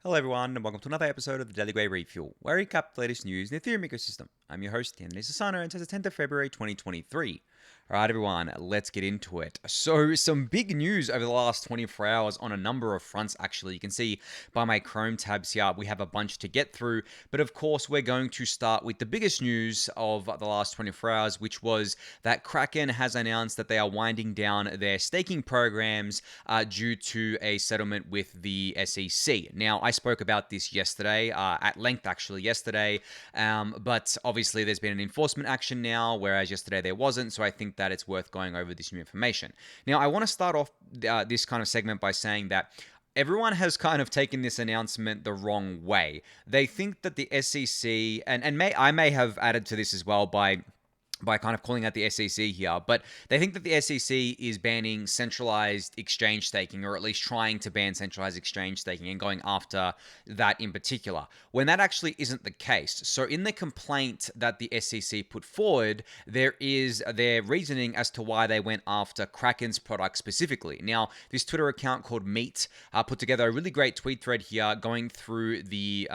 Hello everyone, and welcome to another episode of the Daily Gwei Refuel, where we recap the latest news in the Ethereum ecosystem. I'm your host, Anthony Sassano, and it's the 10th of February 2023. Alright everyone, let's get into it. So, some big news over the last 24 hours on a number of fronts actually. You can see by my Chrome tabs here, we have a bunch to get through, but of course we're going to start with the biggest news of the last 24 hours, which was that Kraken has announced that they are winding down their staking programs due to a settlement with the SEC. Now, I spoke about this yesterday, at length actually yesterday, but obviously there's been an enforcement action now, whereas yesterday there wasn't, so I think that it's worth going over this new information. Now, I want to start off this kind of segment by saying that everyone has kind of taken this announcement the wrong way. They think that the SEC, and I may have added to this as well by kind of calling out the SEC here, but they think that the SEC is banning centralized exchange staking, or at least trying to ban centralized exchange staking and going after that in particular, when that actually isn't the case. So in the complaint that the SEC put forward, there is their reasoning as to why they went after Kraken's product specifically. Now, this Twitter account called Meat put together a really great tweet thread here going through the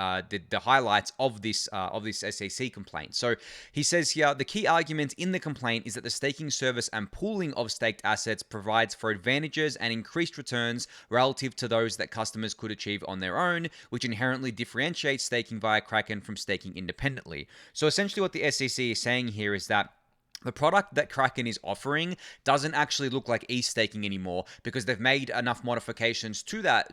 highlights of this SEC complaint. So he says here, the key argument in the complaint is that the staking service and pooling of staked assets provides for advantages and increased returns relative to those that customers could achieve on their own, which inherently differentiates staking via Kraken from staking independently. So essentially what the SEC is saying here is that the product that Kraken is offering doesn't actually look like e-staking anymore because they've made enough modifications to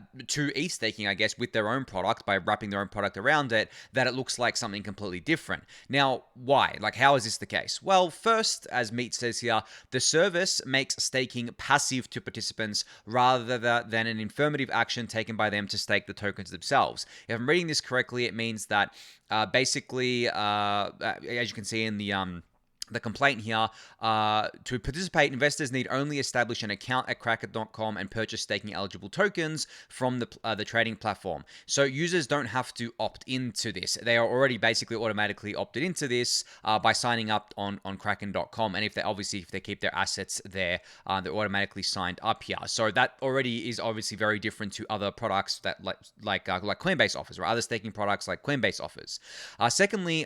e-staking, I guess, with their own product by wrapping their own product around it, that it looks like something completely different. Now, why? Like, how is this the case? Well, first, as Meat says here, the service makes staking passive to participants rather than an affirmative action taken by them to stake the tokens themselves. If I'm reading this correctly, it means that basically, as you can see in the complaint here, to participate, investors need only establish an account at Kraken.com and purchase staking eligible tokens from the trading platform. So users don't have to opt into this. They are already basically automatically opted into this by signing up on Kraken.com. And if they keep their assets there, they're automatically signed up here. So that already is obviously very different to other products that like Coinbase offers, or other staking products like Coinbase offers. Secondly,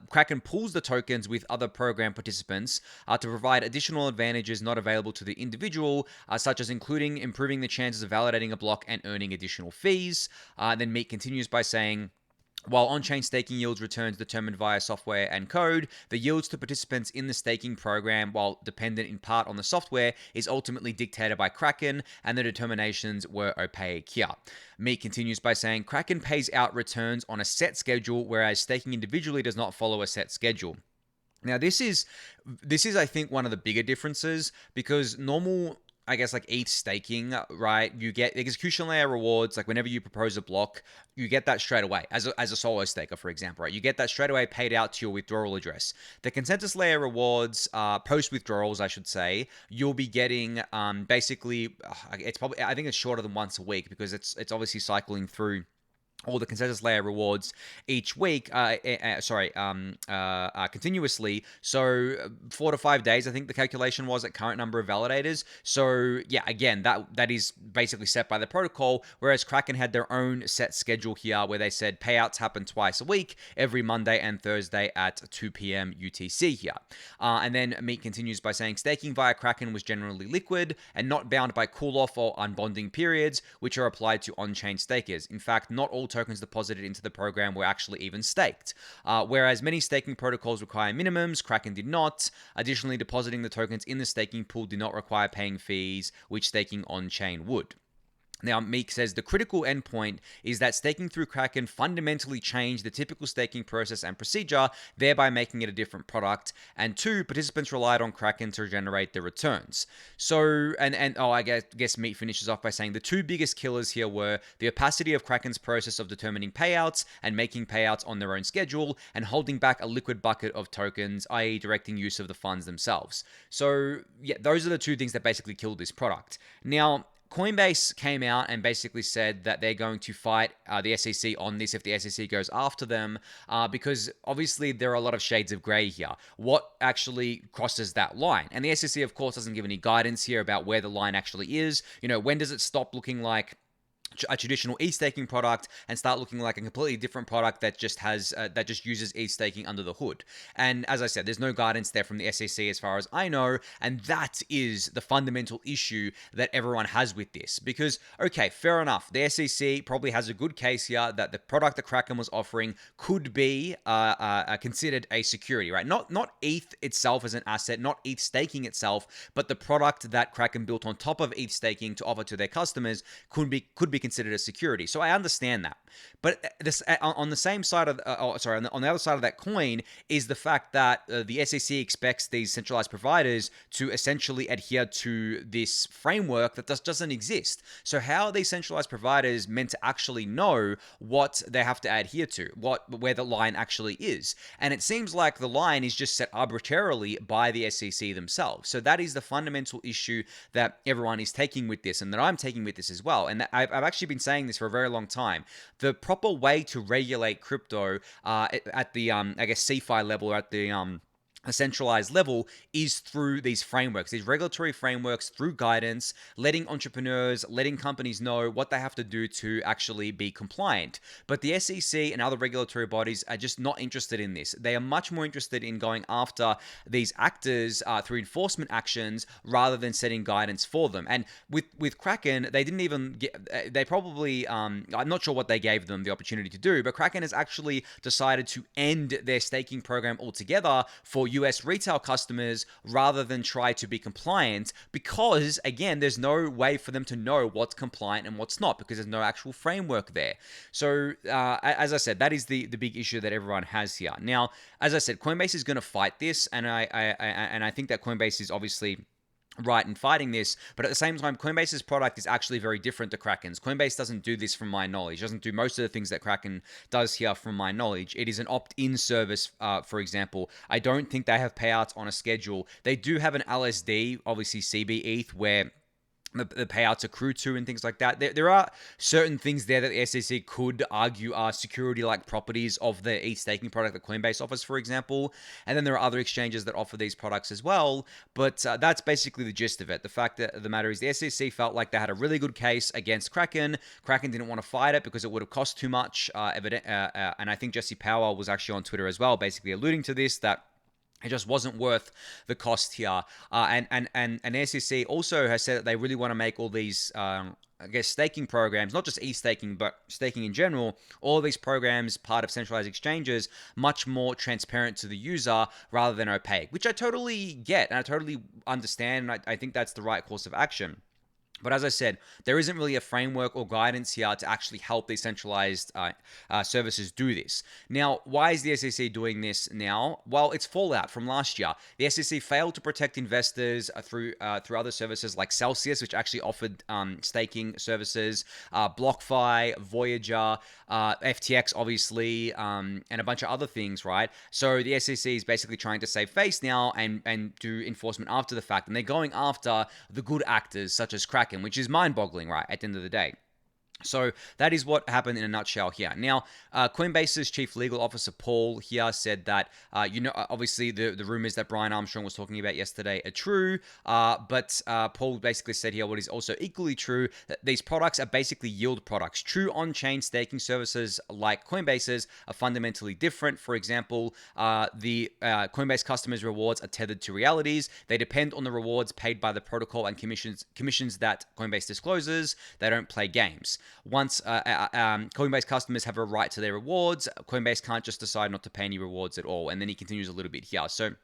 Kraken pools the tokens with other program participants to provide additional advantages not available to the individual, such as including improving the chances of validating a block and earning additional fees. Then Meat continues by saying, while on-chain staking yields returns determined via software and code, the yields to participants in the staking program, while dependent in part on the software, is ultimately dictated by Kraken, and the determinations were opaque here. Meat continues by saying, Kraken pays out returns on a set schedule, whereas staking individually does not follow a set schedule. Now, this is, I think, one of the bigger differences, because normal, I guess, like ETH staking, right? You get execution layer rewards. Like whenever you propose a block, you get that straight away as a solo staker, for example, right? You get that straight away paid out to your withdrawal address. The consensus layer rewards, post withdrawals, I should say, you'll be getting basically, I think it's shorter than once a week because it's obviously cycling through all the consensus layer rewards each week, continuously. So 4 to 5 days, I think the calculation was at current number of validators. So yeah, again, that is basically set by the protocol, whereas Kraken had their own set schedule here where they said payouts happen twice a week, every Monday and Thursday at 2 p.m. UTC here. And then Meat continues by saying staking via Kraken was generally liquid and not bound by cool-off or unbonding periods, which are applied to on-chain stakers. In fact, not all tokens deposited into the program were actually even staked. Whereas many staking protocols require minimums, Kraken did not. Additionally, depositing the tokens in the staking pool did not require paying fees, which staking on-chain would. Now, Meek says the critical endpoint is that staking through Kraken fundamentally changed the typical staking process and procedure, thereby making it a different product. And 2, participants relied on Kraken to generate the returns. So, I guess Meek finishes off by saying the 2 biggest killers here were the opacity of Kraken's process of determining payouts and making payouts on their own schedule, and holding back a liquid bucket of tokens, i.e. directing use of the funds themselves. So, yeah, those are the 2 things that basically killed this product. Now, Coinbase came out and basically said that they're going to fight the SEC on this if the SEC goes after them, because obviously there are a lot of shades of gray here. What actually crosses that line? And the SEC, of course, doesn't give any guidance here about where the line actually is. You know, when does it stop looking like a traditional ETH staking product and start looking like a completely different product that just has that just uses ETH staking under the hood. And as I said, there's no guidance there from the SEC as far as I know, and that is the fundamental issue that everyone has with this. Because okay, fair enough, the SEC probably has a good case here that the product that Kraken was offering could be considered a security, right? Not ETH itself as an asset, not ETH staking itself, but the product that Kraken built on top of ETH staking to offer to their customers could be considered a security. So I understand that. But this on the same side of on the other side of that coin is the fact that the SEC expects these centralized providers to essentially adhere to this framework that doesn't exist. So how are these centralized providers meant to actually know what they have to adhere to, where the line actually is? And it seems like the line is just set arbitrarily by the SEC themselves. So that is the fundamental issue that everyone is taking with this, and that I'm taking with this as well. And I've actually been saying this for a very long time. The proper way to regulate crypto at the I guess CeFi level, or at the a centralized level, is through these frameworks, these regulatory frameworks, through guidance, letting entrepreneurs, letting companies know what they have to do to actually be compliant. But the SEC and other regulatory bodies are just not interested in this. They are much more interested in going after these actors through enforcement actions rather than setting guidance for them. And with Kraken, they didn't even get, they probably, I'm not sure what they gave them the opportunity to do, but Kraken has actually decided to end their staking program altogether for US retail customers rather than try to be compliant, because again, there's no way for them to know what's compliant and what's not, because there's no actual framework there. So as I said, that is the big issue that everyone has here. Now, as I said, Coinbase is going to fight this, and I think that Coinbase is obviously right in fighting this, but at the same time, Coinbase's product is actually very different to Kraken's. Coinbase doesn't do this from my knowledge, doesn't do most of the things that Kraken does here from my knowledge. It is an opt-in service, for example. I don't think they have payouts on a schedule. They do have an LSD, obviously CB ETH, where the payouts accrue to and things like that. There are certain things there that the SEC could argue are security-like properties of the ETH staking product that Coinbase offers, for example. And then there are other exchanges that offer these products as well. But that's basically the gist of it. The fact that the matter is the SEC felt like they had a really good case against Kraken. Kraken didn't want to fight it because it would have cost too much. And I think Jesse Powell was actually on Twitter as well, basically alluding to this, that it just wasn't worth the cost here. And SEC also has said that they really want to make all these, I guess, staking programs, not just e-staking, but staking in general, all of these programs, part of centralized exchanges, much more transparent to the user rather than opaque, which I totally get and I totally understand. And I think that's the right course of action. But as I said, there isn't really a framework or guidance here to actually help these centralized services do this. Now, why is the SEC doing this now? Well, it's fallout from last year. The SEC failed to protect investors through other services like Celsius, which actually offered staking services, BlockFi, Voyager, FTX, obviously, and a bunch of other things, right? So the SEC is basically trying to save face now and do enforcement after the fact. And they're going after the good actors, such as Kraken, which is mind-boggling, right, at the end of the day. So that is what happened in a nutshell here. Now, Coinbase's chief legal officer, Paul, here said that, obviously the rumors that Brian Armstrong was talking about yesterday are true, but Paul basically said here what is also equally true, that these products are basically yield products. True on-chain staking services like Coinbase's are fundamentally different. For example, the Coinbase customers' rewards are tethered to realities. They depend on the rewards paid by the protocol and commissions that Coinbase discloses. They don't play games. Once Coinbase customers have a right to their rewards, Coinbase can't just decide not to pay any rewards at all. And then he continues a little bit here. So,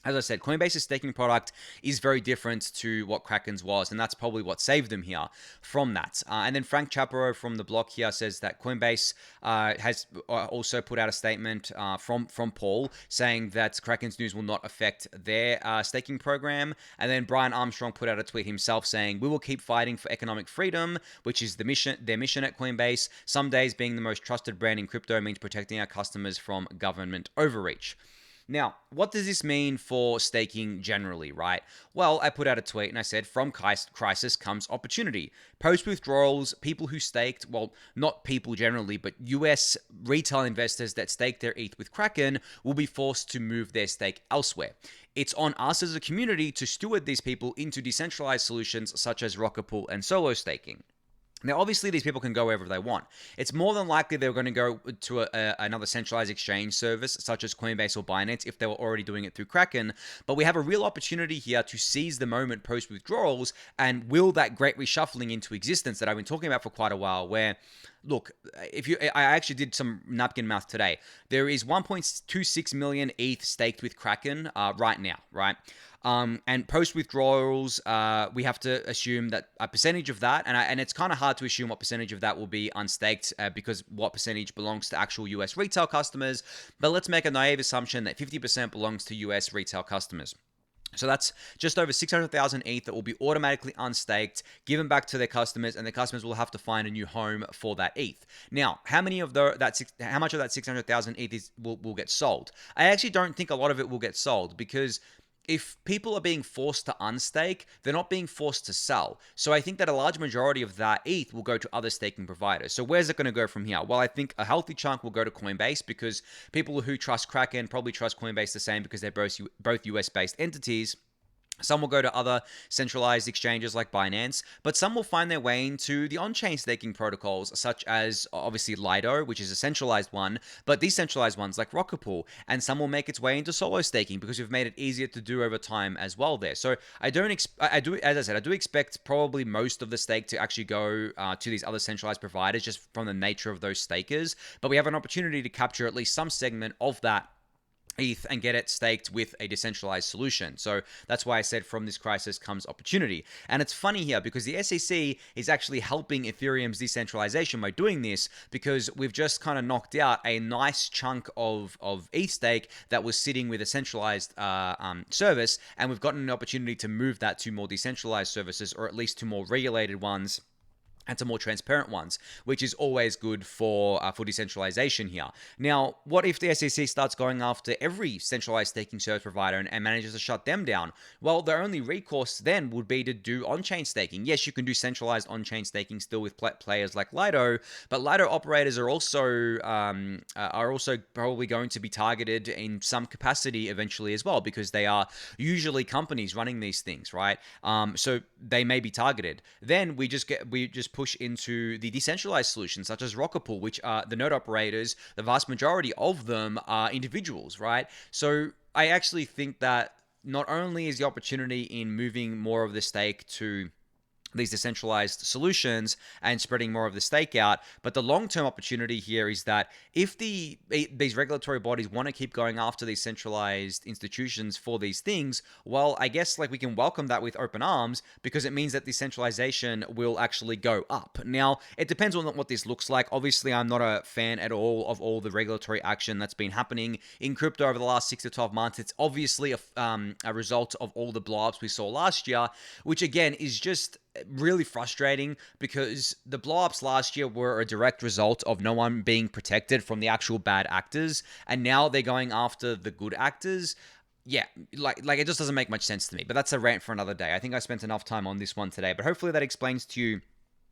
as I said, Coinbase's staking product is very different to what Kraken's was, and that's probably what saved them here from that. And then Frank Chaparro from the block here says that Coinbase has also put out a statement from Paul saying that Kraken's news will not affect their staking program. And then Brian Armstrong put out a tweet himself saying, "We will keep fighting for economic freedom," which is their mission at Coinbase. Some days being the most trusted brand in crypto means protecting our customers from government overreach. Now, what does this mean for staking generally, right? Well, I put out a tweet and I said, from crisis comes opportunity. Post-withdrawals, people who staked, well, not people generally, but US retail investors that staked their ETH with Kraken will be forced to move their stake elsewhere. It's on us as a community to steward these people into decentralized solutions such as Rocketpool and solo staking. Now, obviously, these people can go wherever they want. It's more than likely they're going to go to another centralized exchange service, such as Coinbase or Binance, if they were already doing it through Kraken. But we have a real opportunity here to seize the moment post withdrawals and will that great reshuffling into existence that I've been talking about for quite a while, where look, I actually did some napkin math today. There is 1.26 million ETH staked with Kraken right now, right? And post withdrawals, we have to assume that a percentage of that, and it's kind of hard to assume what percentage of that will be unstaked because what percentage belongs to actual US retail customers. But let's make a naive assumption that 50% belongs to US retail customers. So that's just over 600,000 ETH that will be automatically unstaked, given back to their customers, and the customers will have to find a new home for that ETH. Now, how much of that 600,000 ETH will get sold? I actually don't think a lot of it will get sold because if people are being forced to unstake, they're not being forced to sell. So I think that a large majority of that ETH will go to other staking providers. So where's it going to go from here? Well, I think a healthy chunk will go to Coinbase because people who trust Kraken probably trust Coinbase the same because they're both US-based entities. Some will go to other centralized exchanges like Binance, but some will find their way into the on-chain staking protocols, such as obviously Lido, which is a centralized one, but decentralized ones like Rocketpool, and some will make its way into solo staking because we've made it easier to do over time as well there. So I do expect probably most of the stake to actually go to these other centralized providers just from the nature of those stakers, but we have an opportunity to capture at least some segment of that ETH and get it staked with a decentralized solution. So that's why I said from this crisis comes opportunity. And it's funny here because the SEC is actually helping Ethereum's decentralization by doing this because we've just kind of knocked out a nice chunk of ETH stake that was sitting with a centralized service, and we've gotten an opportunity to move that to more decentralized services, or at least to more regulated ones and to more transparent ones, which is always good for decentralization here. Now, what if the SEC starts going after every centralized staking service provider and manages to shut them down? Well, their only recourse then would be to do on-chain staking. Yes, you can do centralized on-chain staking still with players like Lido, but Lido operators are also probably going to be targeted in some capacity eventually as well, because they are usually companies running these things, right? So they may be targeted. Then we just push into the decentralized solutions such as Rocketpool, which are the node operators. The vast majority of them are individuals, right? So I actually think that not only is the opportunity in moving more of the stake to these decentralized solutions and spreading more of the stake out, but the long-term opportunity here is that if these regulatory bodies want to keep going after these centralized institutions for these things, well, I guess like we can welcome that with open arms, because it means that decentralization will actually go up. Now, it depends on what this looks like. Obviously, I'm not a fan at all of all the regulatory action that's been happening in crypto over the last 6 to 12 months. It's obviously a result of all the blowups we saw last year, which again is just really frustrating because the blowups last year were a direct result of no one being protected from the actual bad actors, and now they're going after the good actors. Yeah, like it just doesn't make much sense to me, but that's a rant for another day. I think I spent enough time on this one today, but hopefully that explains to you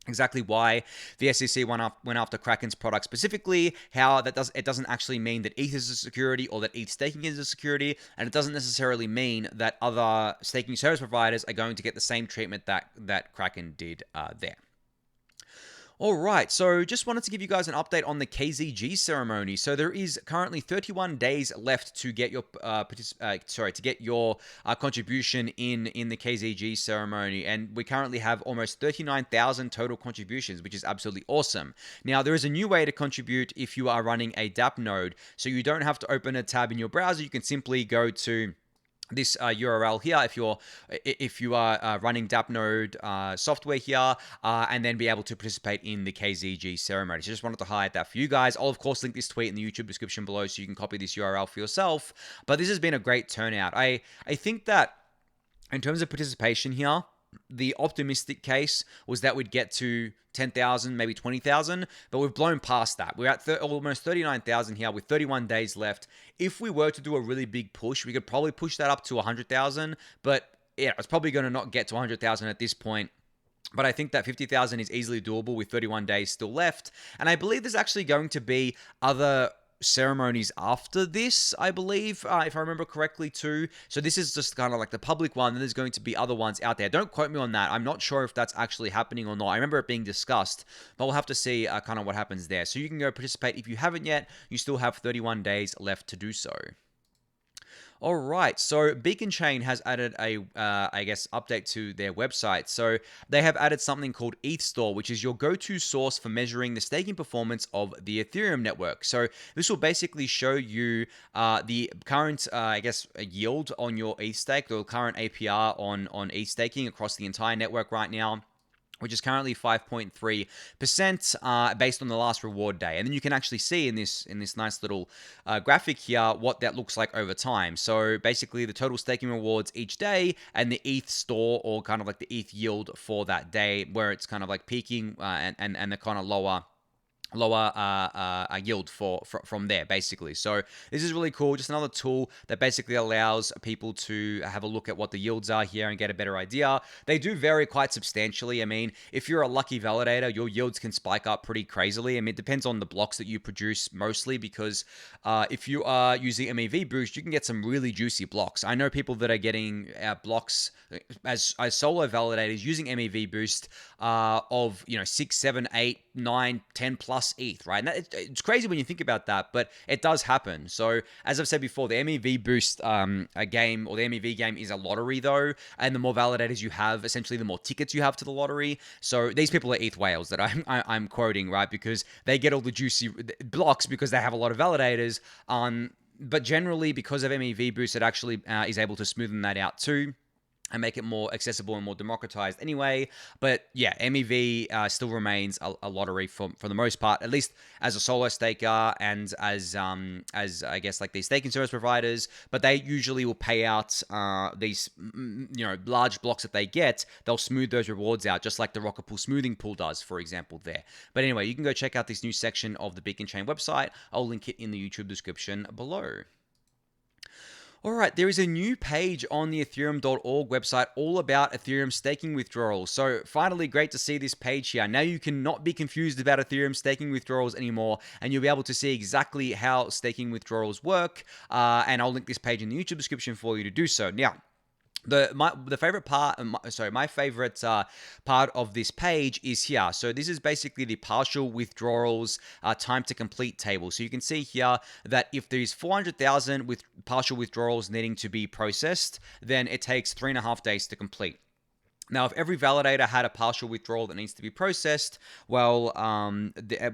exactly why the SEC went after Kraken's product specifically, how it doesn't actually mean that ETH is a security or that ETH staking is a security, and it doesn't necessarily mean that other staking service providers are going to get the same treatment that Kraken did there. All right, so just wanted to give you guys an update on the KZG ceremony. So there is currently 31 days left to get your contribution in the KZG ceremony, and we currently have almost 39,000 total contributions, which is absolutely awesome. Now there is a new way to contribute if you are running a dApp node, so you don't have to open a tab in your browser. You can simply go to this URL here if you are running dApp node software here, and then be able to participate in the KZG ceremony. So just wanted to highlight that for you guys. I'll of course link this tweet in the YouTube description below so you can copy this URL for yourself. But this has been a great turnout. I think that in terms of participation here, the optimistic case was that we'd get to 10,000, maybe 20,000, but we've blown past that. We're at almost 39,000 here with 31 days left. If we were to do a really big push, we could probably push that up to 100,000, but yeah, it's probably going to not get to 100,000 at this point. But I think that 50,000 is easily doable with 31 days still left. And I believe there's actually going to be other ceremonies after this, I believe, if I remember correctly too. So this is just kind of like the public one, and there's going to be other ones out there. Don't quote me on that. I'm not sure if that's actually happening or not. I remember it being discussed, but we'll have to see kind of what happens there. So you can go participate if you haven't yet. You still have 31 days left to do so. All right, so Beacon Chain has added a, I guess, update to their website. So they have added something called eth.store, which is your go-to source for measuring the staking performance of the Ethereum network. So this will basically show you the current, I guess, yield on your ETH stake, or current APR on ETH staking across the entire network right now, which is currently 5.3% based on the last reward day. And then you can actually see in this nice little graphic here what that looks like over time. So basically the total staking rewards each day and the ETH store, or kind of like the ETH yield for that day, where it's kind of like peaking and the kind of lower yield from there, basically. So this is really cool. Just another tool that basically allows people to have a look at what the yields are here and get a better idea. They do vary quite substantially. I mean, if you're a lucky validator, your yields can spike up pretty crazily. I mean, it depends on the blocks that you produce mostly, because if you are using MEV boost, you can get some really juicy blocks. I know people that are getting blocks as solo validators using MEV boost of 6, 7, 8, 9, 10 plus ETH, right? And it's crazy when you think about that, but it does happen. So as I've said before, the MEV boost game, or the MEV game, is a lottery though, and the more validators you have, essentially the more tickets you have to the lottery. So these people are ETH whales that I'm quoting, right? Because they get all the juicy blocks because they have a lot of validators. But generally, because of MEV boost, it actually is able to smoothen that out too and make it more accessible and more democratized anyway. But yeah, MEV still remains a lottery for the most part, at least as a solo staker and as I guess like these staking service providers. But they usually will pay out these large blocks that they get. They'll smooth those rewards out, just like the Rocketpool smoothing pool does, for example, there. But anyway, you can go check out this new section of the Beacon Chain website. I'll link it in the YouTube description below. All right, there is a new page on the Ethereum.org website all about Ethereum staking withdrawals. So finally, great to see this page here. Now you cannot be confused about Ethereum staking withdrawals anymore, and you'll be able to see exactly how staking withdrawals work. And I'll link this page in the YouTube description for you to do so. Now, my favorite part of this page is here. So this is basically the partial withdrawals time to complete table. So you can see here that if there's 400,000 with partial withdrawals needing to be processed, then it takes 3.5 days to complete. Now, if every validator had a partial withdrawal that needs to be processed, well,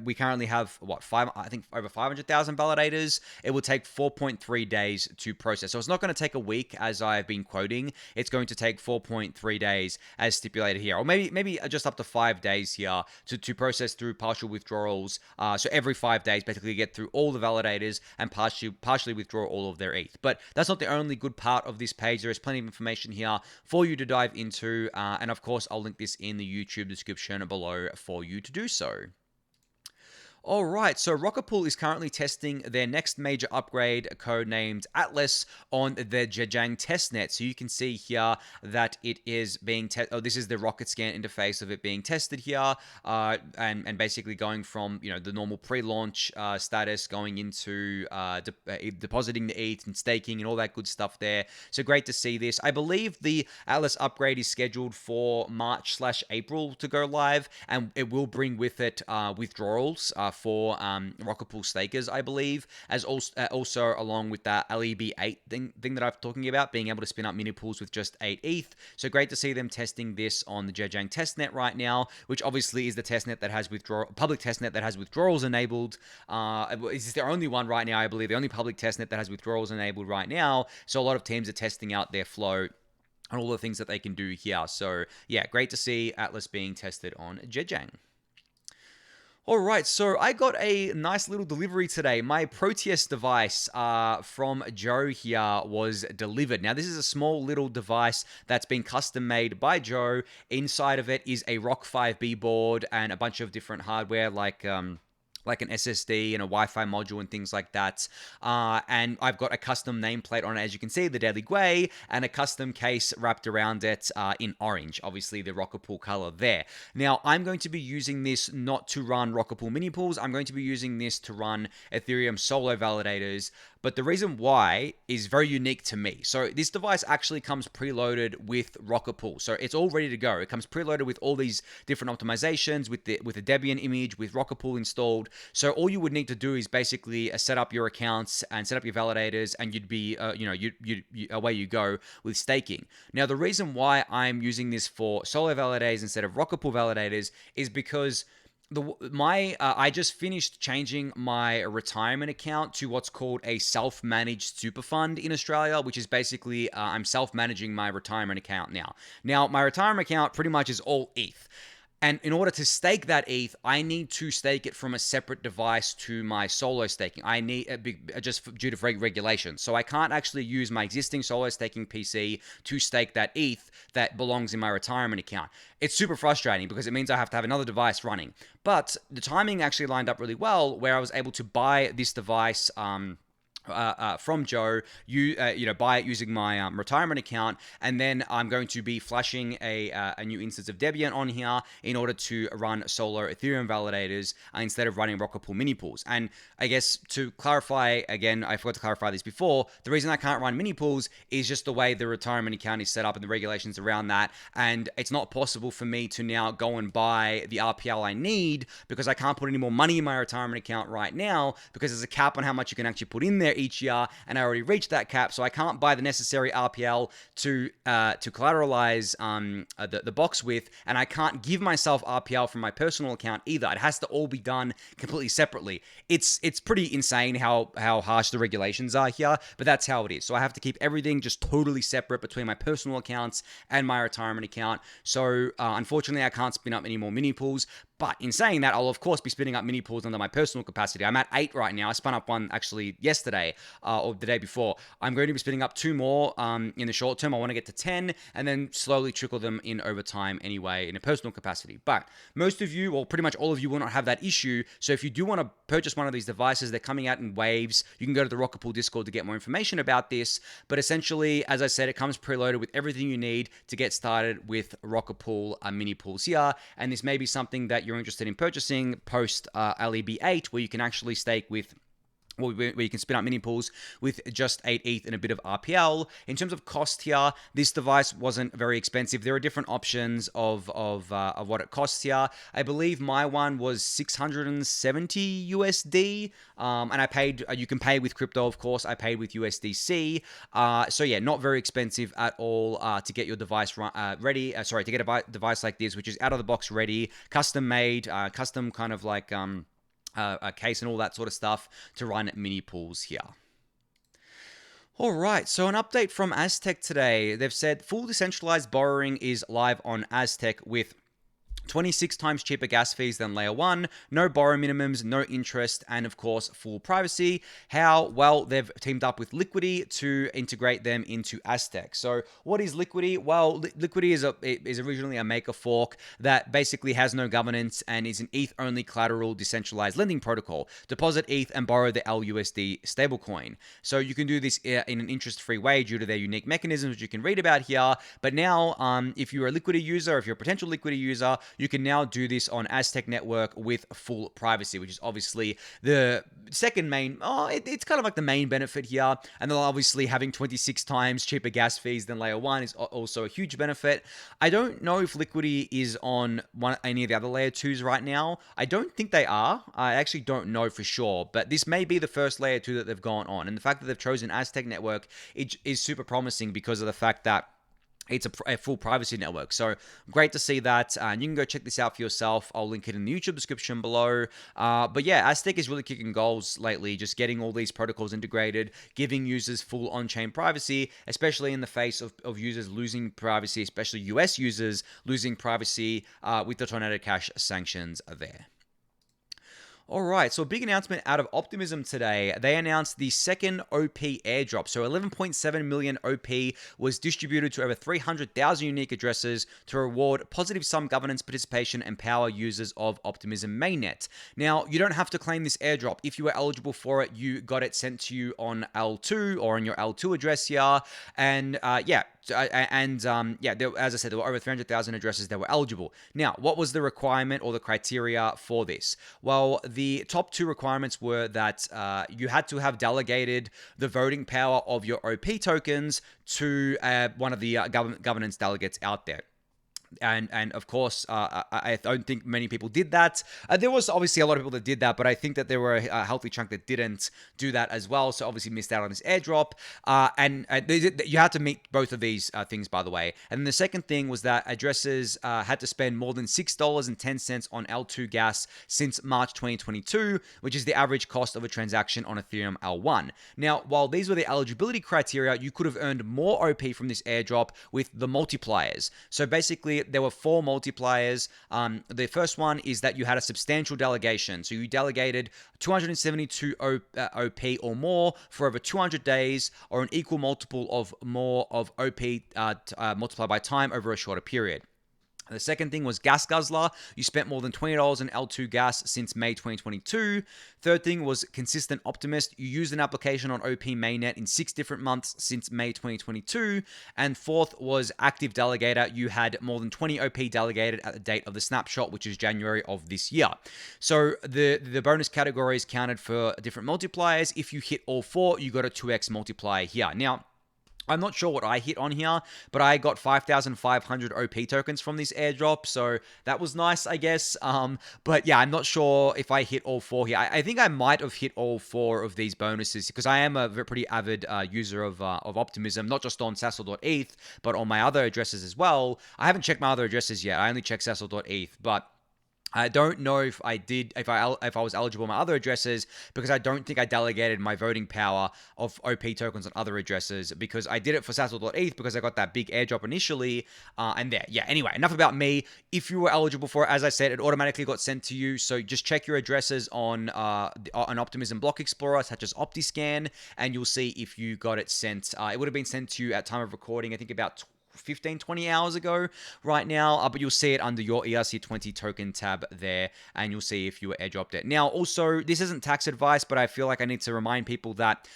we currently have, I think over 500,000 validators. It will take 4.3 days to process. So it's not going to take a week, as I've been quoting. It's going to take 4.3 days, as stipulated here. Or maybe just up to 5 days here to process through partial withdrawals. So every 5 days, basically get through all the validators and partially withdraw all of their ETH. But that's not the only good part of this page. There is plenty of information here for you to dive into. And of course, I'll link this in the YouTube description below for you to do so. All right, so Rocketpool is currently testing their next major upgrade, codenamed Atlas, on their Zhejiang testnet. So you can see here that it is being this is the rocket scan interface of it being tested here, and basically going from the normal pre-launch status, going into depositing the ETH and staking and all that good stuff there. So great to see this. I believe the Atlas upgrade is scheduled for March/April to go live, and it will bring with it withdrawals for Rocketpool stakers, I believe, as also along with that LEB8 thing that I'm talking about, being able to spin up mini pools with just 8 ETH. So great to see them testing this on the Zhejiang testnet right now, which obviously is the testnet that has public testnet that has withdrawals enabled. It's the only one right now, I believe, the only public testnet that has withdrawals enabled right now. So a lot of teams are testing out their flow and all the things that they can do here. So yeah, great to see Atlas being tested on Zhejiang. All right, so I got a nice little delivery today. My Proteus device from Joe here was delivered. Now, this is a small little device that's been custom made by Joe. Inside of it is a Rock 5B board and a bunch of different hardware like like an SSD and a Wi-Fi module and things like that. And I've got a custom nameplate on it, as you can see, the Daily Gwei, and a custom case wrapped around it in orange, obviously the Rocketpool color there. Now, I'm going to be using this not to run Rocketpool mini pools. I'm going to be using this to run Ethereum solo validators. But the reason why is very unique to me. So this device actually comes preloaded with Rocketpool. So it's all ready to go. It comes preloaded with all these different optimizations, with the Debian image, with Rocketpool installed. So all you would need to do is basically set up your accounts and set up your validators, and you'd be, away you go with staking. Now, the reason why I'm using this for solo validators instead of Rocketpool validators is because I just finished changing my retirement account to what's called a self-managed super fund in Australia, which is basically I'm self-managing my retirement account now. Now, my retirement account pretty much is all ETH. And in order to stake that ETH, I need to stake it from a separate device to my solo staking. I need just due to regulations. So I can't actually use my existing solo staking PC to stake that ETH that belongs in my retirement account. It's super frustrating because it means I have to have another device running. But the timing actually lined up really well, where I was able to buy this device from Joe, buy it using my retirement account, and then I'm going to be flashing a new instance of Debian on here in order to run solo Ethereum validators instead of running Rocketpool mini pools. And I guess to clarify again, I forgot to clarify this before, the reason I can't run mini pools is just the way the retirement account is set up and the regulations around that, and it's not possible for me to now go and buy the RPL I need because I can't put any more money in my retirement account right now because there's a cap on how much you can actually put in there each year, and I already reached that cap, so I can't buy the necessary RPL to collateralize the box with, and I can't give myself RPL from my personal account either. It has to all be done completely separately. It's pretty insane how harsh the regulations are here, but that's how it is. So I have to keep everything just totally separate between my personal accounts and my retirement account. So unfortunately, I can't spin up any more mini pools. But in saying that, I'll of course be spinning up mini pools under my personal capacity. I'm at 8 right now. I spun up one actually yesterday or the day before. I'm going to be spinning up 2 more in the short term. I want to get to 10 and then slowly trickle them in over time anyway in a personal capacity. But most of you, or pretty much all of you, will not have that issue. So if you do want to purchase one of these devices, they're coming out in waves. You can go to the Rocketpool Discord to get more information about this. But essentially, as I said, it comes preloaded with everything you need to get started with Rocketpool mini pools here. And this may be something that you're interested in purchasing post LEB8, where you can actually stake with where you can spin up mini pools with just 8 ETH and a bit of RPL. In terms of cost here, this device wasn't very expensive. There are different options of what it costs here. I believe my one was 670 USD, and I paid. You can pay with crypto, of course. I paid with USDC. So yeah, not very expensive at all to get your device ready. To get a device like this, which is out of the box ready, custom made, custom kind of like a case and all that sort of stuff to run mini pools here. All right, so an update from Aztec today. They've said full decentralized borrowing is live on Aztec with 26 times cheaper gas fees than layer 1, no borrow minimums, no interest, and of course, full privacy. How? Well, they've teamed up with Liquity to integrate them into Aztec. So what is Liquity? Well, Liquity is originally a maker fork that basically has no governance and is an ETH-only collateral decentralized lending protocol. Deposit ETH and borrow the LUSD stablecoin. So you can do this in an interest-free way due to their unique mechanisms, which you can read about here. But now, if you're a Liquity user, if you're a potential Liquity user, you can now do this on Aztec network with full privacy, which is obviously the second main, it's kind of like the main benefit here. And then obviously having 26 times cheaper gas fees than layer 1 is also a huge benefit. I don't know if Liquity is on any of the other layer 2s right now. I don't think they are. I actually don't know for sure, but this may be the first layer 2 that they've gone on. And the fact that they've chosen Aztec network is super promising because of the fact that it's a full privacy network. So great to see that. And you can go check this out for yourself. I'll link it in the YouTube description below. But yeah, Aztec is really kicking goals lately, just getting all these protocols integrated, giving users full on-chain privacy, especially in the face of users losing privacy, especially US users losing privacy with the Tornado Cash sanctions there. All right, so a big announcement out of Optimism today. They announced the second OP airdrop. So 11.7 million OP was distributed to over 300,000 unique addresses to reward positive sum governance participation and power users of Optimism mainnet. Now, you don't have to claim this airdrop. If you were eligible for it, you got it sent to you on L2 or on your L2 address here. And yeah, as I said, there were over 300,000 addresses that were eligible. Now, what was the requirement or the criteria for this? Well, the top two requirements were that you had to have delegated the voting power of your OP tokens to one of the governance delegates out there. And of course, I don't think many people did that. There was obviously a lot of people that did that, but I think that there were a healthy chunk that didn't do that as well. So obviously missed out on this airdrop. And you had to meet both of these things, by the way. And then the second thing was that addresses had to spend more than $6.10 on L2 gas since March 2022, which is the average cost of a transaction on Ethereum L1. Now, while these were the eligibility criteria, you could have earned more OP from this airdrop with the multipliers. So basically, there were 4 multipliers. The first one is that you had a substantial delegation. So you delegated 272 OP or more for over 200 days, or an equal multiple of more of OP multiplied by time over a shorter period. The second thing was gas guzzler. You spent more than $20 in L2 gas since May 2022. Third thing was consistent optimist. You used an application on OP mainnet in 6 different months since May 2022. And fourth was active delegator. You had more than 20 OP delegated at the date of the snapshot, which is January of this year. So the bonus categories counted for different multipliers. If you hit all 4, you got a 2x multiplier here. Now, I'm not sure what I hit on here, but I got 5,500 OP tokens from this airdrop, so that was nice, I guess. But yeah, I'm not sure if I hit all 4 here. I think I might have hit all 4 of these bonuses because I am a pretty avid user of Optimism, not just on Sassel.eth, but on my other addresses as well. I haven't checked my other addresses yet. I only checked Sassel.eth, but I don't know if I was eligible on my other addresses, because I don't think I delegated my voting power of OP tokens on other addresses, because I did it for Sassel.eth because I got that big airdrop initially. And there, yeah. Anyway, enough about me. If you were eligible for it, as I said, it automatically got sent to you. So just check your addresses on an Optimism block explorer such as OptiScan, and you'll see if you got it sent. It would have been sent to you at time of recording, I think about 15-20 hours ago right now, but you'll see it under your ERC20 token tab there, and you'll see if you were airdropped it. Now, also, this isn't tax advice, but I feel like I need to remind people that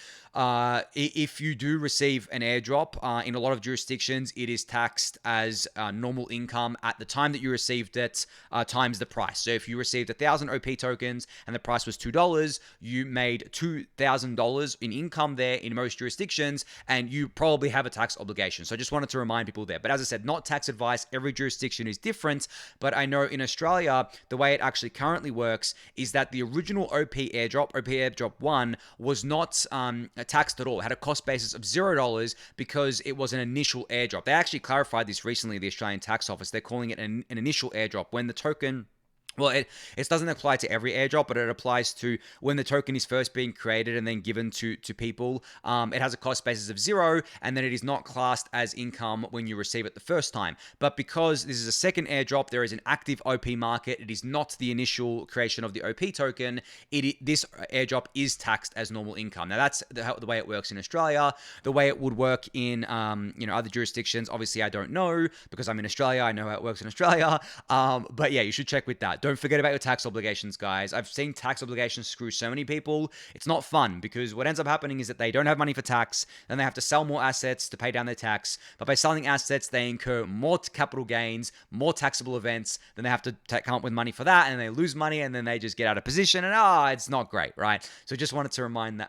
if you do receive an airdrop, in a lot of jurisdictions, it is taxed as normal income at the time that you received it, times the price. So if you received 1,000 OP tokens and the price was $2, you made $2,000 in income there in most jurisdictions, and you probably have a tax obligation. So I just wanted to remind people there. But as I said, not tax advice. Every jurisdiction is different. But I know in Australia, the way it actually currently works is that the original OP airdrop 1, was not taxed at all. It had a cost basis of $0 because it was an initial airdrop. They actually clarified this recently, the Australian Tax Office. They're calling it an initial airdrop. When the token... Well, it doesn't apply to every airdrop, but it applies to when the token is first being created and then given to people. It has a cost basis of 0, and then it is not classed as income when you receive it the first time. But because this is a second airdrop, there is an active OP market. It is not the initial creation of the OP token. This airdrop is taxed as normal income. Now, that's the way it works in Australia. The way it would work in other jurisdictions, obviously, I don't know because I'm in Australia. I know how it works in Australia. But yeah, you should check with that. Don't forget about your tax obligations, guys. I've seen tax obligations screw so many people. It's not fun because what ends up happening is that they don't have money for tax, then they have to sell more assets to pay down their tax. But by selling assets, they incur more capital gains, more taxable events. Then they have to come up with money for that, and they lose money, and then they just get out of position, and it's not great, right? So just wanted to remind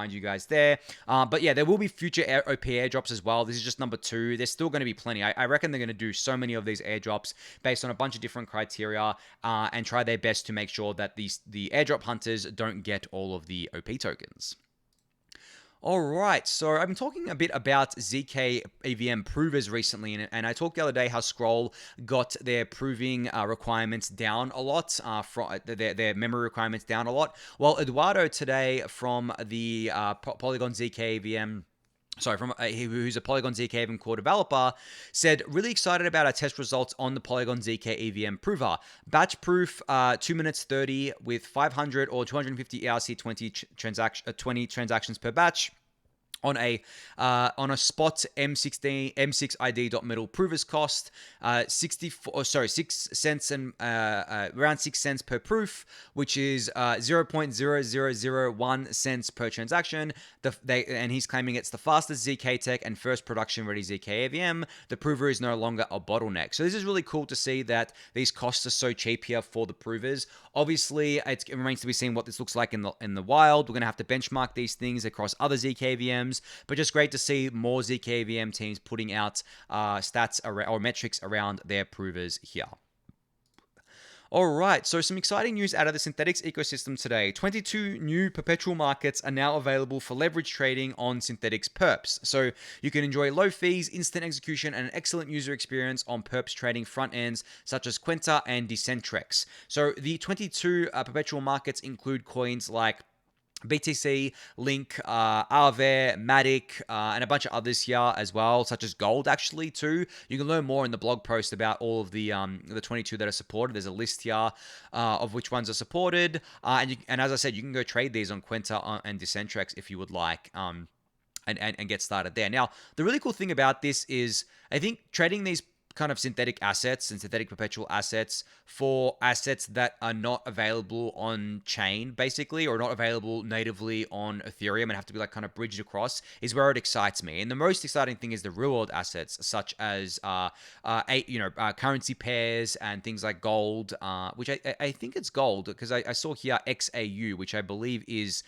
you guys there. But yeah, there will be future OP airdrops as well. This is just number 2. There's still going to be plenty. I reckon they're going to do so many of these airdrops based on a bunch of different criteria. And try their best to make sure that the airdrop hunters don't get all of the OP tokens. All right, so I've been talking a bit about ZK EVM provers recently, and I talked the other day how Scroll got their proving requirements down a lot, from their memory requirements down a lot. Well, Eduardo today from the Polygon ZK EVM sorry, from who's a Polygon ZK EVM core developer, said, really excited about our test results on the Polygon ZK EVM prover. Batch proof, 2 minutes 30 with 500 or 250 ERC 20 transactions per batch. On a spot M6 ID.middle provers cost 6 cents and around 6 cents per proof, which is 0.0001 cents per transaction. And he's claiming it's the fastest ZK tech and first production ready ZK EVM. The prover is no longer a bottleneck. So this is really cool to see that these costs are so cheap here for the provers. Obviously, it remains to be seen what this looks like in the wild. We're going to have to benchmark these things across other ZK EVMs. But just great to see more ZK EVM teams putting out stats or metrics around their provers here. All right, so some exciting news out of the Synthetix ecosystem today. 22 new perpetual markets are now available for leverage trading on Synthetix perps. So you can enjoy low fees, instant execution, and an excellent user experience on perps trading front ends such as Quenta and Decentralize. So the 22 perpetual markets include coins like BTC, Link, Aave, Matic, and a bunch of others here as well, such as gold actually too. You can learn more in the blog post about all of the 22 that are supported. There's a list here of which ones are supported, and as I said, you can go trade these on Quenta and Decentralize if you would like. And get started there. Now, the really cool thing about this is I think trading these kind of synthetic assets and synthetic perpetual assets for assets that are not available on chain basically, or not available natively on Ethereum and have to be like kind of bridged across, is where it excites me. And the most exciting thing is the real world assets such as currency pairs and things like gold, which I think it's gold because I saw here XAU, which I believe is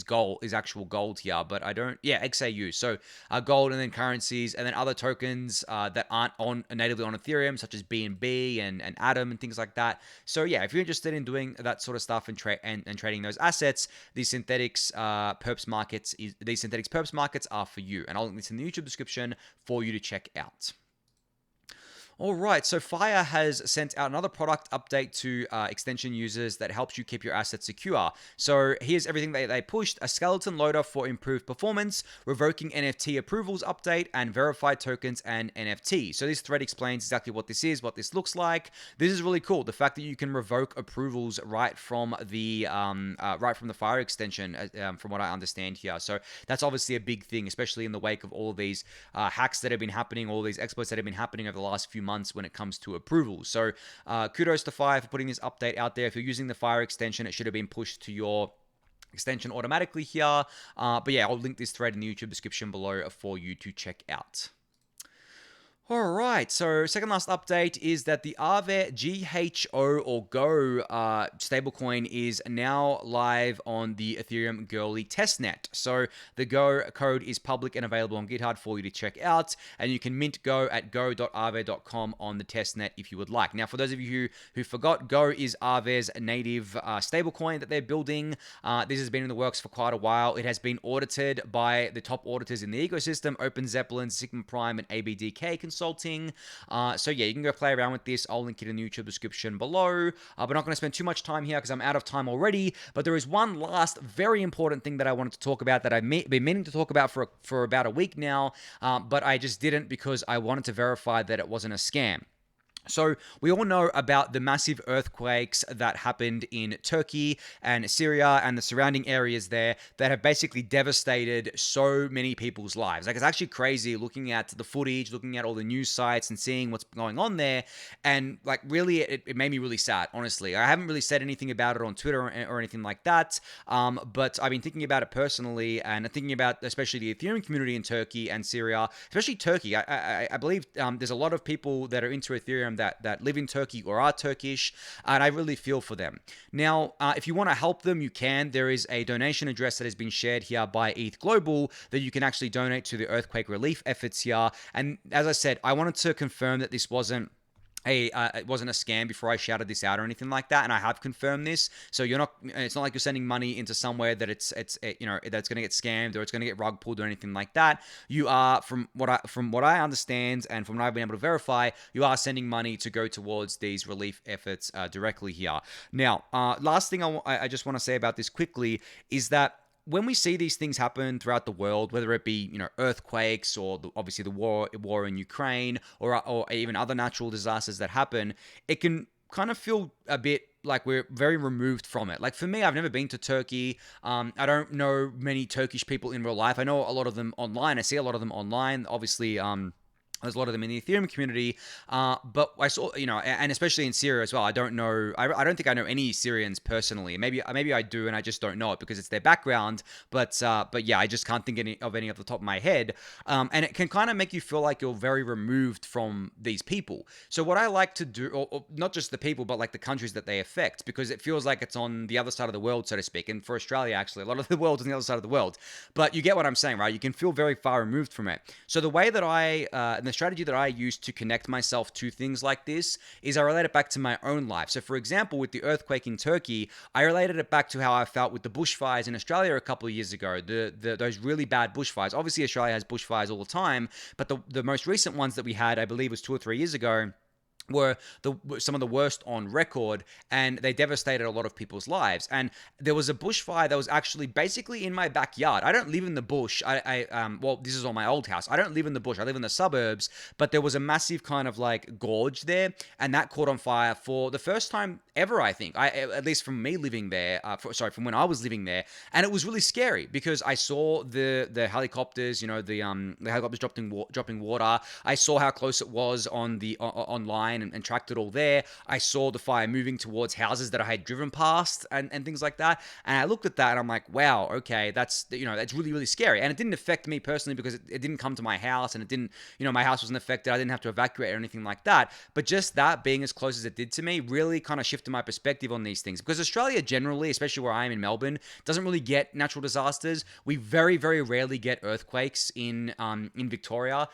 gold, is actual gold here, but I don't. Yeah, XAU. So gold, and then currencies, and then other tokens that aren't natively on Ethereum, such as BNB and Atom and things like that. So yeah, if you're interested in doing that sort of stuff and trading those assets, these Synthetix perps markets are for you. And I'll link this in the YouTube description for you to check out. All right, so Fire has sent out another product update to extension users that helps you keep your assets secure. So here's everything they pushed: a skeleton loader for improved performance, revoking NFT approvals update, and verified tokens and NFT. So this thread explains exactly what this is, what this looks like. This is really cool. The fact that you can revoke approvals right from the Fire extension, from what I understand here. So that's obviously a big thing, especially in the wake of all of these hacks that have been happening, all these exploits that have been happening over the last few months when it comes to approvals. So kudos to Fire for putting this update out there. If you're using the Fire extension, it should have been pushed to your extension automatically here. But yeah, I'll link this thread in the YouTube description below for you to check out. All right, so second last update is that the Aave GHO or GHO stablecoin is now live on the Ethereum Girly testnet. So the GHO code is public and available on GitHub for you to check out, and you can mint GHO at go.aave.com on the testnet if you would like. Now, for those of you who forgot, GHO is Aave's native stablecoin that they're building. This has been in the works for quite a while. It has been audited by the top auditors in the ecosystem: Open Zeppelin, Sigma Prime, and ABDK Consulting. So yeah, you can go play around with this. I'll link it in the YouTube description below. We're not going to spend too much time here because I'm out of time already, but there is one last very important thing that I wanted to talk about that I've been meaning to talk about for about a week now, but I just didn't because I wanted to verify that it wasn't a scam. So we all know about the massive earthquakes that happened in Turkey and Syria and the surrounding areas there that have basically devastated so many people's lives. Like, it's actually crazy looking at the footage, looking at all the news sites and seeing what's going on there. And like, really, it made me really sad, honestly. I haven't really said anything about it on Twitter or anything like that. But I've been thinking about it personally and thinking about especially the Ethereum community in Turkey and Syria, especially Turkey. I believe there's a lot of people that are into Ethereum that live in Turkey or are Turkish, and I really feel for them. Now, if you want to help them, you can. There is a donation address that has been shared here by ETHGlobal that you can actually donate to the earthquake relief efforts here. And as I said, I wanted to confirm that this wasn't it wasn't a scam before I shouted this out or anything like that, and I have confirmed this. So it's not like you're sending money into somewhere that that's going to get scammed or it's going to get rug pulled or anything like that. You are, from what I understand and from what I've been able to verify, you are sending money to go towards these relief efforts directly here. Now, last thing I just want to say about this quickly is that when we see these things happen throughout the world, whether it be earthquakes or obviously the war in Ukraine or even other natural disasters that happen, it can kind of feel a bit like we're very removed from it. Like for me, I've never been to Turkey. I don't know many Turkish people in real life. I know a lot of them online. I see a lot of them online. Obviously, there's a lot of them in the Ethereum community, but I saw, and especially in Syria as well. I don't know. I don't think I know any Syrians personally. Maybe I do, and I just don't know it because it's their background. But yeah, I just can't think of any off the top of my head. And it can kind of make you feel like you're very removed from these people. So what I like to do, or not just the people, but like the countries that they affect, because it feels like it's on the other side of the world, so to speak. And for Australia, actually, a lot of the world is on the other side of the world. But you get what I'm saying, right? You can feel very far removed from it. So the way that and the strategy that I use to connect myself to things like this is I relate it back to my own life. So for example, with the earthquake in Turkey, I related it back to how I felt with the bushfires in Australia a couple of years ago, those really bad bushfires. Obviously, Australia has bushfires all the time, but the most recent ones that we had, I believe was 2 or 3 years ago, were some of the worst on record, and they devastated a lot of people's lives. And there was a bushfire that was actually basically in my backyard. I don't live in the bush. Well, this is on my old house. I don't live in the bush. I live in the suburbs, but there was a massive kind of like gorge there, and that caught on fire for the first time ever, I think. At least from me living there, from when I was living there, and it was really scary because I saw the helicopters, the helicopters dropping water. I saw how close it was on the online. And tracked it all there. I saw the fire moving towards houses that I had driven past and things like that. And I looked at that and I'm like, wow, okay, that's really, really scary. And it didn't affect me personally because it didn't come to my house, and it didn't, my house wasn't affected. I didn't have to evacuate or anything like that. But just that being as close as it did to me really kind of shifted my perspective on these things, because Australia generally, especially where I am in Melbourne, doesn't really get natural disasters. We very, very rarely get earthquakes in Victoria,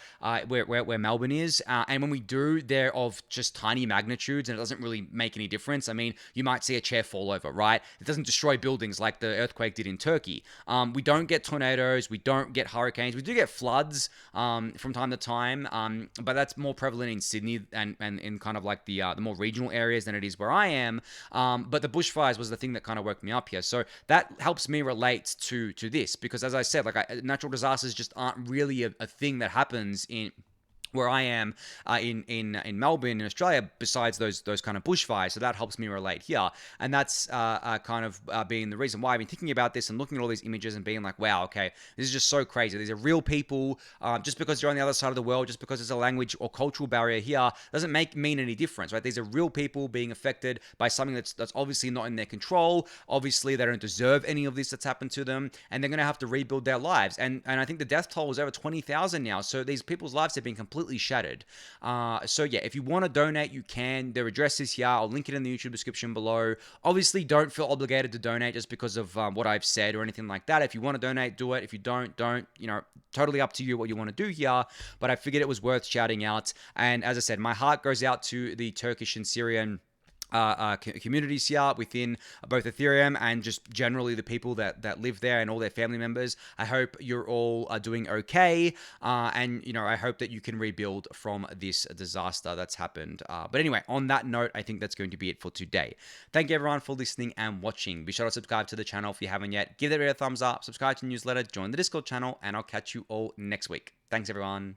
where Melbourne is. And when we do, they're of just tiny magnitudes, and it doesn't really make any difference. I mean, you might see a chair fall over, right? It doesn't destroy buildings like the earthquake did in Turkey. We don't get tornadoes. We don't get hurricanes. We do get floods from time to time, but that's more prevalent in Sydney and in kind of like the more regional areas than it is where I am. But the bushfires was the thing that kind of woke me up here. So that helps me relate to this, because as I said, like natural disasters just aren't really a thing that happens in where I am in Melbourne in Australia, besides those kind of bushfires. So that helps me relate here, and that's kind of being the reason why I've been thinking about this and looking at all these images and being like, wow, okay, this is just so crazy. These are real people. Just because you're on the other side of the world, just because there's a language or cultural barrier here, doesn't mean any difference, right? These are real people being affected by something that's obviously not in their control. Obviously, they don't deserve any of this that's happened to them, and they're going to have to rebuild their lives. And I think the death toll is over 20,000 now. So these people's lives have been completely shattered. So yeah, if you want to donate, you can. Their address is here. I'll link it in the YouTube description below. Obviously, don't feel obligated to donate just because of what I've said or anything like that. If you want to donate, do it. If you don't, totally up to you what you want to do here. But I figured it was worth shouting out. And as I said, my heart goes out to the Turkish and Syrian communities here within both Ethereum and just generally the people that live there and all their family members. I hope you're all doing okay, and I hope that you can rebuild from this disaster that's happened. But anyway, on that note, I think that's going to be it for today. Thank you everyone for listening and watching. Be sure to subscribe to the channel if you haven't yet. Give that video a thumbs up, subscribe to the newsletter, join the Discord channel, and I'll catch you all next week. Thanks everyone.